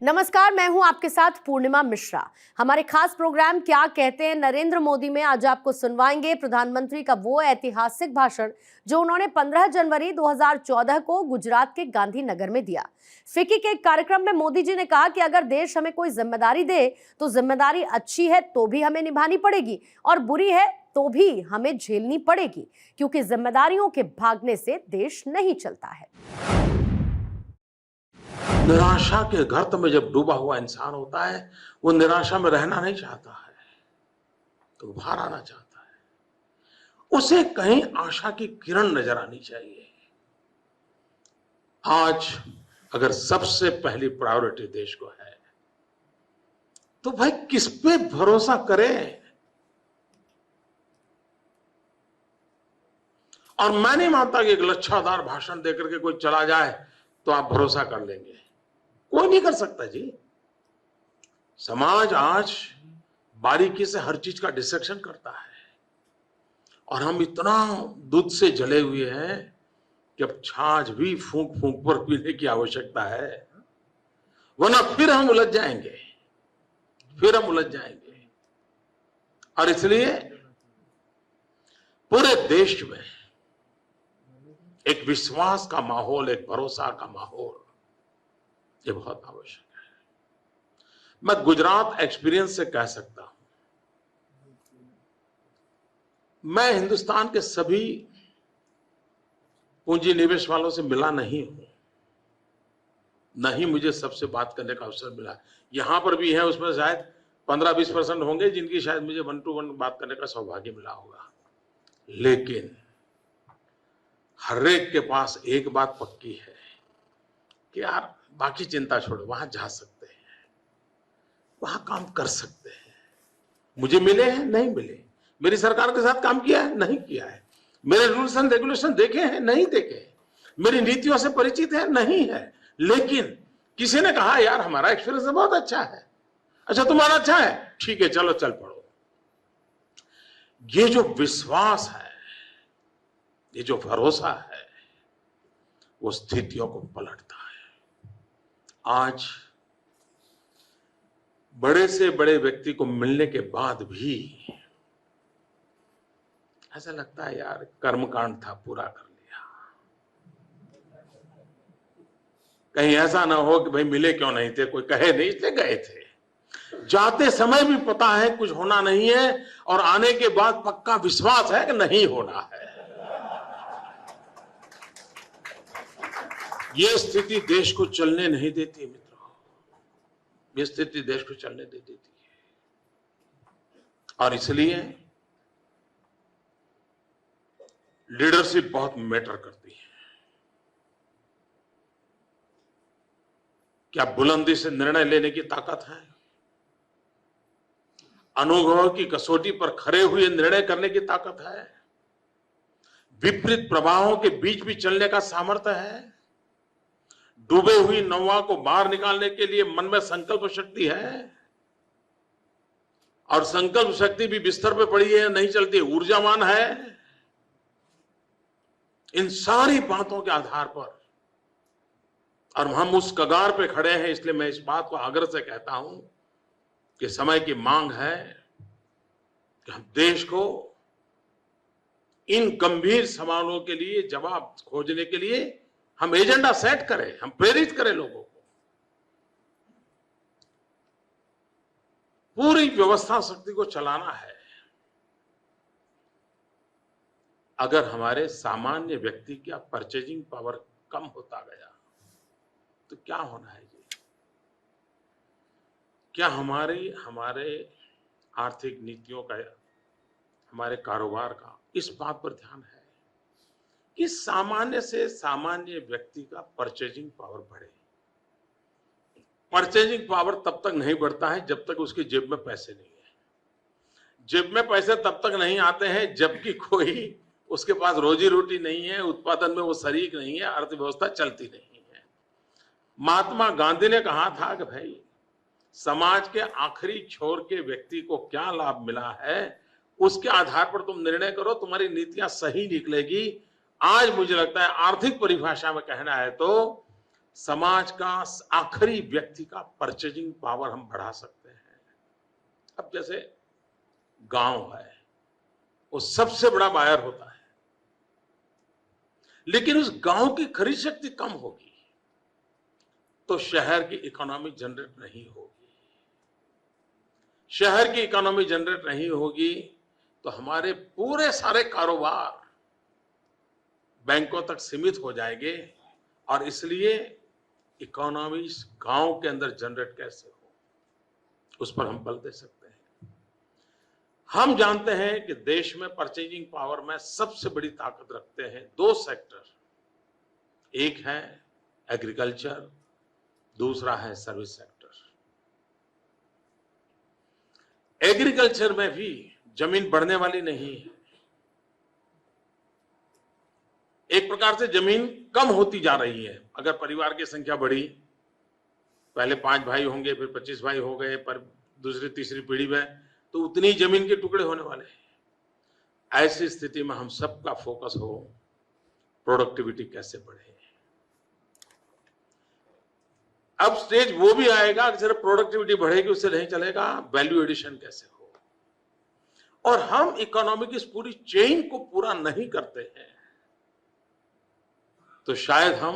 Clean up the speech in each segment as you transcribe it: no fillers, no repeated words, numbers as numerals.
नमस्कार, मैं हूं आपके साथ पूर्णिमा मिश्रा। हमारे खास प्रोग्राम क्या कहते हैं नरेंद्र मोदी में आज आपको सुनवाएंगे प्रधानमंत्री का वो ऐतिहासिक भाषण जो उन्होंने 15 जनवरी 2014 को गुजरात के गांधीनगर में दिया। फिक्की के एक कार्यक्रम में मोदी जी ने कहा कि अगर देश हमें कोई जिम्मेदारी दे तो जिम्मेदारी अच्छी है तो भी हमें निभानी पड़ेगी और बुरी है तो भी हमें झेलनी पड़ेगी, क्योंकि जिम्मेदारियों के भागने से देश नहीं चलता है। निराशा के गर्त में जब डूबा हुआ इंसान होता है, वो निराशा में रहना नहीं चाहता है, तो बाहर आना चाहता है। उसे कहीं आशा की किरण नजर आनी चाहिए। आज अगर सबसे पहली प्रायोरिटी देश को है, तो भाई किस पे भरोसा करें? और मैं नहीं मानता कि एक लच्छादार भाषण देकर के कोई चला जाए तो आप भरोसा कर लेंगे। कोई नहीं कर सकता जी। समाज आज बारीकी से हर चीज का डिसेक्शन करता है और हम इतना दूध से जले हुए हैं कि अब छाछ भी फूंक फूंक पर पीने की आवश्यकता है, वरना फिर हम उलझ जाएंगे। और इसलिए पूरे देश में एक विश्वास का माहौल, एक भरोसा का माहौल, ये बहुत आवश्यक है। मैं गुजरात एक्सपीरियंस से कह सकता हूं, मैं हिंदुस्तान के सभी पूंजी निवेश वालों से मिला नहीं हूं, न ही मुझे सबसे बात करने का अवसर मिला। यहां पर भी है, उसमें शायद 15-20% होंगे जिनकी शायद मुझे 1 to 1 बात करने का सौभाग्य मिला होगा। लेकिन हर एक के पास एक बात पक्की है कि यार बाकी चिंता छोड़ो, वहां जा सकते हैं, वहां काम कर सकते हैं। मुझे मिले हैं, नहीं मिले। मेरी सरकार के साथ काम किया है, नहीं किया है। मेरे रूल्स एंड रेगुलेशन देखे हैं, नहीं देखे। मेरी नीतियों से परिचित है, नहीं है। लेकिन किसी ने कहा यार हमारा एक्सपीरियंस बहुत अच्छा है। अच्छा, तुम्हारा अच्छा है, ठीक है, चलो चल पड़ो। ये जो विश्वास है, ये जो भरोसा है, वो स्थितियों को पलटता है। आज बड़े से बड़े व्यक्ति को मिलने के बाद भी ऐसा लगता है यार कर्मकांड था, पूरा कर लिया। कहीं ऐसा ना हो कि भाई मिले क्यों नहीं थे, कोई कहे नहीं इसलिए गए थे। जाते समय भी पता है कुछ होना नहीं है और आने के बाद पक्का विश्वास है कि नहीं होना है। ये स्थिति देश को चलने नहीं देती मित्रों, ये स्थिति देश को चलने दे देती है। और इसलिए लीडरशिप बहुत मैटर करती है। क्या बुलंदी से निर्णय लेने की ताकत है? अनुभव की कसौटी पर खड़े हुए निर्णय करने की ताकत है? विपरीत प्रभावों के बीच भी चलने का सामर्थ्य है? डूबे हुई नौवा को बाहर निकालने के लिए मन में संकल्प शक्ति है? और संकल्प शक्ति भी बिस्तर पे पड़ी है, नहीं चलती, ऊर्जावान है? इन सारी बातों के आधार पर, और हम उस कगार पे खड़े हैं, इसलिए मैं इस बात को आग्रह से कहता हूं कि समय की मांग है कि हम देश को इन गंभीर सवालों के लिए जवाब खोजने के लिए हम एजेंडा सेट करें, हम प्रेरित करें लोगों को। पूरी व्यवस्था शक्ति को चलाना है। अगर हमारे सामान्य व्यक्ति का परचेजिंग पावर कम होता गया तो क्या होना है जी? क्या हमारे आर्थिक नीतियों का, हमारे कारोबार का इस बात पर ध्यान है कि सामान्य से सामान्य व्यक्ति का परचेजिंग पावर बढ़े? परचेजिंग पावर तब तक नहीं बढ़ता है जब तक उसकी जेब में पैसे नहीं है। जेब में पैसे तब तक नहीं आते हैं जबकि कोई उसके पास रोजी रोटी नहीं है, उत्पादन में वो शरीक नहीं है, अर्थव्यवस्था चलती नहीं है। महात्मा गांधी ने कहा था कि भाई समाज के आखिरी छोर के व्यक्ति को क्या लाभ मिला है, उसके आधार पर तुम निर्णय करो, तुम्हारी नीतियां सही निकलेगी। आज मुझे लगता है आर्थिक परिभाषा में कहना है तो समाज का आखिरी व्यक्ति का परचेजिंग पावर हम बढ़ा सकते हैं। अब जैसे गांव है, वो सबसे बड़ा बायर होता है, लेकिन उस गांव की खरीद शक्ति कम होगी तो शहर की इकोनॉमी जनरेट नहीं होगी। शहर की इकोनॉमी जनरेट नहीं होगी तो हमारे पूरे सारे कारोबार बैंकों तक सीमित हो जाएंगे, और इसलिए इकोनॉमी गांव के अंदर जनरेट कैसे हो, उस पर हम बल दे सकते हैं। हम जानते हैं कि देश में परचेजिंग पावर में सबसे बड़ी ताकत रखते हैं दो सेक्टर, एक है एग्रीकल्चर, दूसरा है सर्विस सेक्टर। एग्रीकल्चर में भी जमीन बढ़ने वाली नहीं है, एक प्रकार से जमीन कम होती जा रही है। अगर परिवार की संख्या बढ़ी, पहले 5 भाई होंगे, फिर 25 भाई हो गए, पर दूसरी तीसरी पीढ़ी में तो उतनी जमीन के टुकड़े होने वाले हैं। ऐसी स्थिति में हम सबका फोकस हो प्रोडक्टिविटी कैसे बढ़े। अब स्टेज वो भी आएगा कि सिर्फ प्रोडक्टिविटी बढ़ेगी उससे नहीं चलेगा, वैल्यू एडिशन कैसे हो। और हम इकोनॉमी की इस पूरी चेन को पूरा नहीं करते हैं तो शायद हम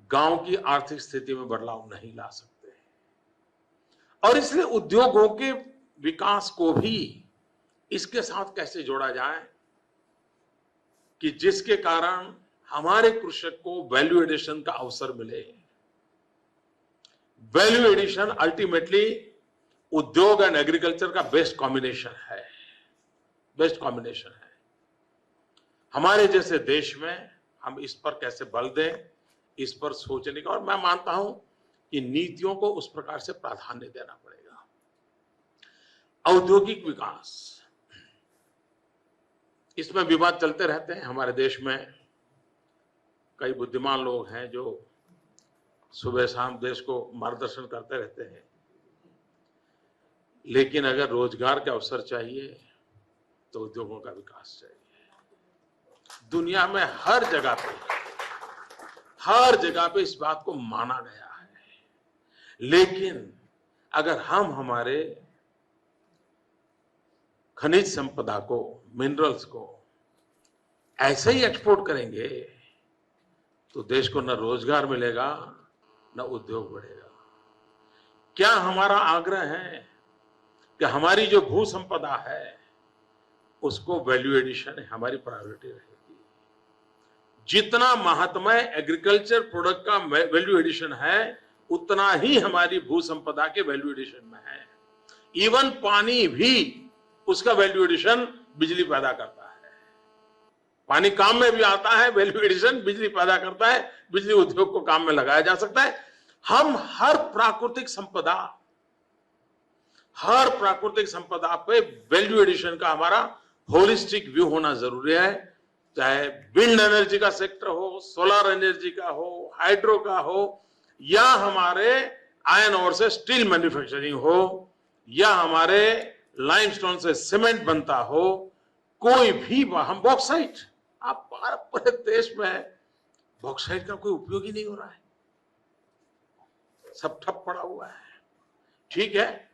गांव की आर्थिक स्थिति में बदलाव नहीं ला सकते। और इसलिए उद्योगों के विकास को भी इसके साथ कैसे जोड़ा जाए कि जिसके कारण हमारे कृषक को वैल्यू एडिशन का अवसर मिले। वैल्यू एडिशन अल्टीमेटली उद्योग एंड एग्रीकल्चर का बेस्ट कॉम्बिनेशन है, बेस्ट कॉम्बिनेशन है। हमारे जैसे देश में हम इस पर कैसे बल दें, इस पर सोचने का, और मैं मानता हूं कि नीतियों को उस प्रकार से प्राधान्य देना पड़ेगा। औद्योगिक विकास, इसमें विवाद चलते रहते हैं। हमारे देश में कई बुद्धिमान लोग हैं जो सुबह शाम देश को मार्गदर्शन करते रहते हैं, लेकिन अगर रोजगार के अवसर चाहिए तो उद्योगों का विकास चाहिए। दुनिया में हर जगह पे इस बात को माना गया है। लेकिन अगर हम हमारे खनिज संपदा को, मिनरल्स को ऐसे ही एक्सपोर्ट करेंगे तो देश को न रोजगार मिलेगा न उद्योग बढ़ेगा। क्या हमारा आग्रह है कि हमारी जो भू संपदा है उसको वैल्यू एडिशन हमारी प्रायोरिटी रहेगी। जितना महात्मा एग्रीकल्चर प्रोडक्ट का वैल्यू एडिशन है उतना ही हमारी भू संपदा के वैल्यू एडिशन में है। इवन पानी भी उसका वैल्यू एडिशन बिजली पैदा करता है। पानी काम में भी आता है, वैल्यू एडिशन बिजली पैदा करता है, बिजली उद्योग को काम में लगाया जा सकता है। हम हर प्राकृतिक संपदा पे वैल्यू एडिशन का हमारा होलिस्टिक व्यू होना जरूरी है। चाहे विंड एनर्जी का सेक्टर हो, सोलर एनर्जी का हो, हाइड्रो का हो, या हमारे आयरन ओर से स्टील मैन्युफैक्चरिंग हो, या हमारे लाइमस्टोन से सीमेंट बनता हो, कोई भी हम बॉक्साइट, आप पूरे देश में बॉक्साइट का कोई उपयोग ही नहीं हो रहा है, सब ठप पड़ा हुआ है। ठीक है,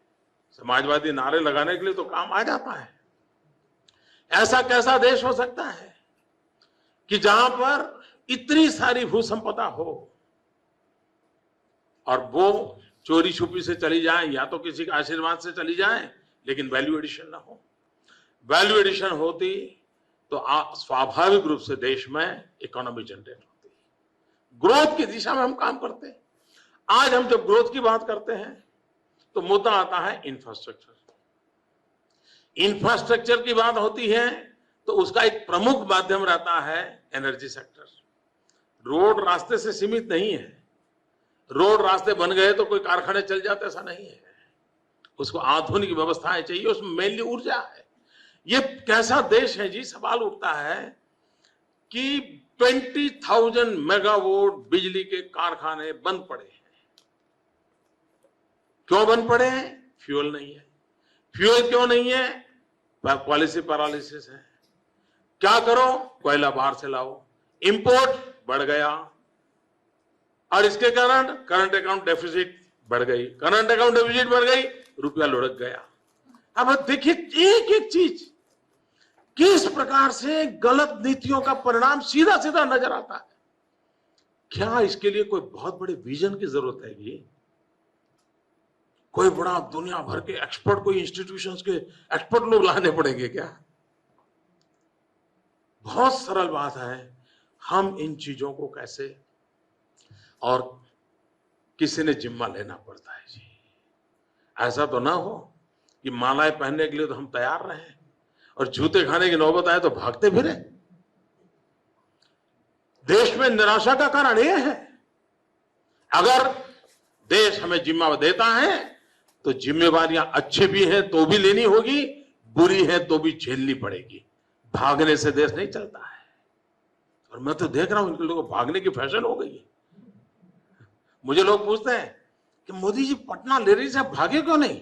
समाजवादी नारे लगाने के लिए तो काम आ जाता है। ऐसा कैसा देश हो सकता है कि जहां पर इतनी सारी भू संपदा हो और वो चोरी छुपी से चली जाए या तो किसी के आशीर्वाद से चली जाए, लेकिन वैल्यू एडिशन ना हो। वैल्यू एडिशन होती तो स्वाभाविक रूप से देश में इकोनॉमी जनरेट होती, ग्रोथ की दिशा में हम काम करते हैं। आज हम जब ग्रोथ की बात करते हैं तो मुद्दा आता है इंफ्रास्ट्रक्चर। इंफ्रास्ट्रक्चर की बात होती है तो उसका एक प्रमुख माध्यम रहता है एनर्जी सेक्टर। रोड रास्ते से सीमित नहीं है, रोड रास्ते बन गए तो कोई कारखाने चल जाते, ऐसा नहीं है। उसको आधुनिक व्यवस्थाएं चाहिए, उसमें मेनली ऊर्जा है। ये कैसा देश है जी, सवाल उठता है कि 20,000 मेगावाट बिजली के कारखाने बंद पड़े हैं। क्यों बंद पड़े हैं? फ्यूल नहीं है। फ्यूल क्यों नहीं है? पॉलिसी पैरालिसिस है। क्या करो? कोयला बाहर से लाओ, इंपोर्ट बढ़ गया, और इसके कारण करंट अकाउंट डेफिसिट बढ़ गई, करंट अकाउंट डेफिसिट बढ़ गई, रुपया लुढ़क गया। अब देखिए एक एक चीज किस प्रकार से गलत नीतियों का परिणाम सीधा सीधा नजर आता है। क्या इसके लिए कोई बहुत बड़े विजन की जरूरत है? ये कोई बड़ा दुनिया भर के एक्सपर्ट, कोई इंस्टीट्यूशंस के एक्सपर्ट लोग लाने पड़ेंगे क्या? बहुत सरल बात है, हम इन चीजों को कैसे, और किसी ने जिम्मा लेना पड़ता है जी। ऐसा तो ना हो कि मालाएं पहनने के लिए तो हम तैयार रहे और जूते खाने की नौबत आए तो भागते फिरे। देश में निराशा का कारण यह है, अगर देश हमें जिम्मा देता है तो जिम्मेवारियां अच्छी भी हैं तो भी लेनी होगी, बुरी है तो भी झेलनी पड़ेगी। भागने से देश नहीं चलता है। और मैं तो देख रहा हूं इनके लोगों को भागने की फैशन हो गई है। मुझे लोग पूछते हैं कि मोदी जी पटना ले रही से भागे क्यों नहीं?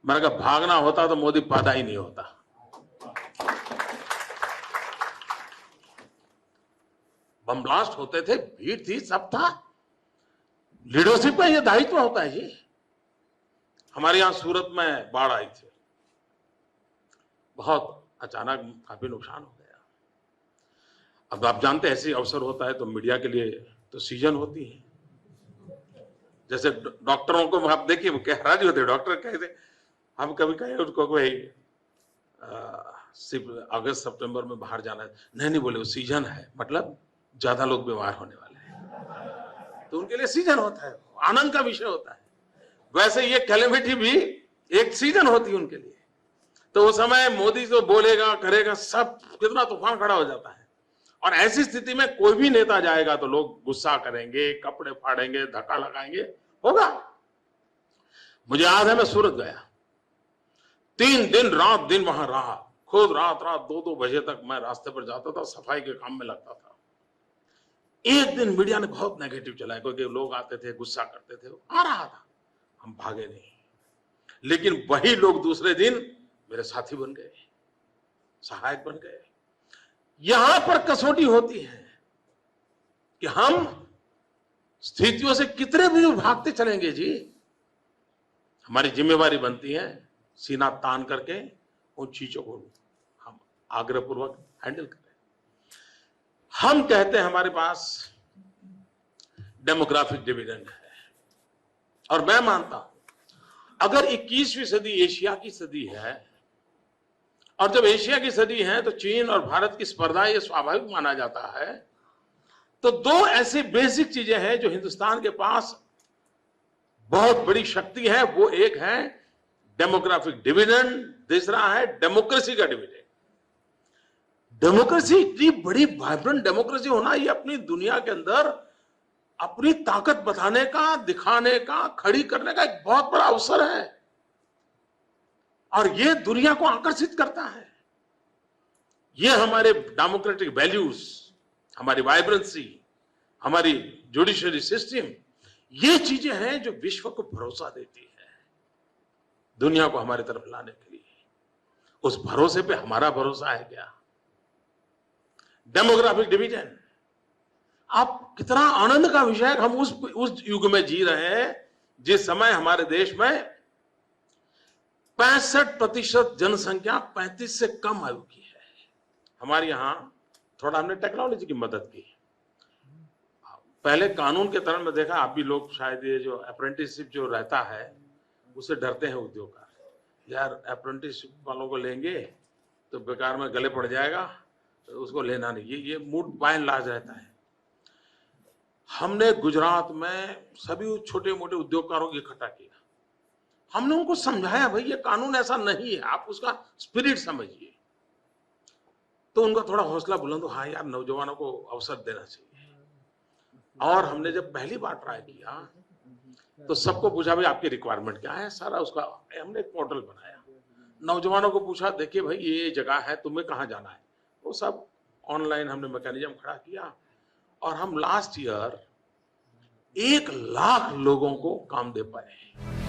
मैंने कहा भागना होता तो मोदी पैदा ही नहीं होता। बम ब्लास्ट होते थे, भीड़ थी, सब था। लीडरशिप का यह दायित्व होता है जी। हमारे यहां सूरत में बाढ़ आई थी, बहुत अचानक काफी नुकसान हो गया। अब आप जानते हैं ऐसे अवसर होता है तो मीडिया के लिए तो सीजन होती है। जैसे डॉक्टरों को आप देखिए कह राजी होते, डॉक्टर कहते, हम कभी कहे उसको कोई सिर्फ अगस्त सितंबर में बाहर जाना है, नहीं बोले वो सीजन है, मतलब ज्यादा लोग बीमार होने वाले हैं, तो उनके लिए सीजन होता है, आनंद का विषय होता है। वैसे ये कैलेमिटी भी एक सीजन होती है उनके लिए। तो उस समय मोदी जो बोलेगा करेगा, सब कितना तूफान खड़ा हो जाता है। और ऐसी स्थिति में कोई भी नेता जाएगा तो लोग गुस्सा करेंगे, कपड़े फाड़ेंगे, धक्का लगाएंगे, होगा। मुझे याद है मैं सूरत गया, 3 दिन रात दिन वहां रहा, खुद रात 2-2 बजे तक मैं रास्ते पर जाता था, सफाई के काम में लगता था। एक दिन मीडिया ने बहुत नेगेटिव चलाया, क्योंकि लोग आते थे, गुस्सा करते थे, आ रहा था, हम भागे नहीं। लेकिन वही लोग दूसरे दिन मेरे साथी बन गए, सहायक बन गए। यहां पर कसौटी होती है कि हम स्थितियों से कितने भी भागते चलेंगे जी। हमारी जिम्मेवारी बनती है सीना तान करके उन चीजों को हम आग्रहपूर्वक हैंडल करें। हम कहते हैं हमारे पास डेमोग्राफिक डिविडेंड है, और मैं मानता हूं अगर 21वीं सदी एशिया की सदी है, और जब एशिया की सदी है तो चीन और भारत की स्पर्धा ये स्वाभाविक माना जाता है। तो 2 ऐसी बेसिक चीजें हैं जो हिंदुस्तान के पास बहुत बड़ी शक्ति है। वो एक है डेमोग्राफिक डिविडेंड, दूसरा है डेमोक्रेसी का डिविडेंड। डेमोक्रेसी इतनी बड़ी वाइब्रेंट डेमोक्रेसी होना, ये अपनी दुनिया के अंदर अपनी ताकत बताने का, दिखाने का, खड़ी करने का एक बहुत बड़ा अवसर है, और ये दुनिया को आकर्षित करता है। ये हमारे डेमोक्रेटिक वैल्यूज, हमारी वाइब्रेंसी, हमारी जुडिशरी सिस्टम, ये चीजें हैं जो विश्व को भरोसा देती है दुनिया को हमारी तरफ लाने के लिए। उस भरोसे पे हमारा भरोसा है क्या? डेमोग्राफिक डिवीजन, आप कितना आनंद का विषय है। हम उस युग में जी रहे हैं जिस समय हमारे देश में 65% जनसंख्या 35 से कम आयु की है। हमारे यहां थोड़ा हमने टेक्नोलॉजी की मदद की। पहले कानून के तरह में देखा, आप भी लोग शायद ये जो अप्रेंटिसशिप जो रहता है उससे डरते हैं उद्योगकार, यार अप्रेंटिसशिप वालों को लेंगे तो बेकार में गले पड़ जाएगा, तो उसको लेना नहीं। ये मूड बाय एंड लार्ज रहता है। हमने गुजरात में सभी छोटे मोटे उद्योगकारों को इकट्ठा किया, हमने उनको समझाया भाई ये कानून ऐसा नहीं है, आप उसका स्पिरिट समझिए। तो उनका थोड़ा हौसला बुलंद, हाँ यार नौजवानों को अवसर देना चाहिए। और हमने जब पहली बार ट्राई किया तो सबको पूछा भाई आपकी रिक्वायरमेंट क्या है, सारा उसका हमने एक पोर्टल बनाया। नौजवानों को पूछा देखिए भाई ये जगह है, तुम्हें कहाँ जाना है, वो सब ऑनलाइन हमने मैकेनिज्म खड़ा किया, और हम लास्ट ईयर 1 लाख लोगों को काम दे पाए।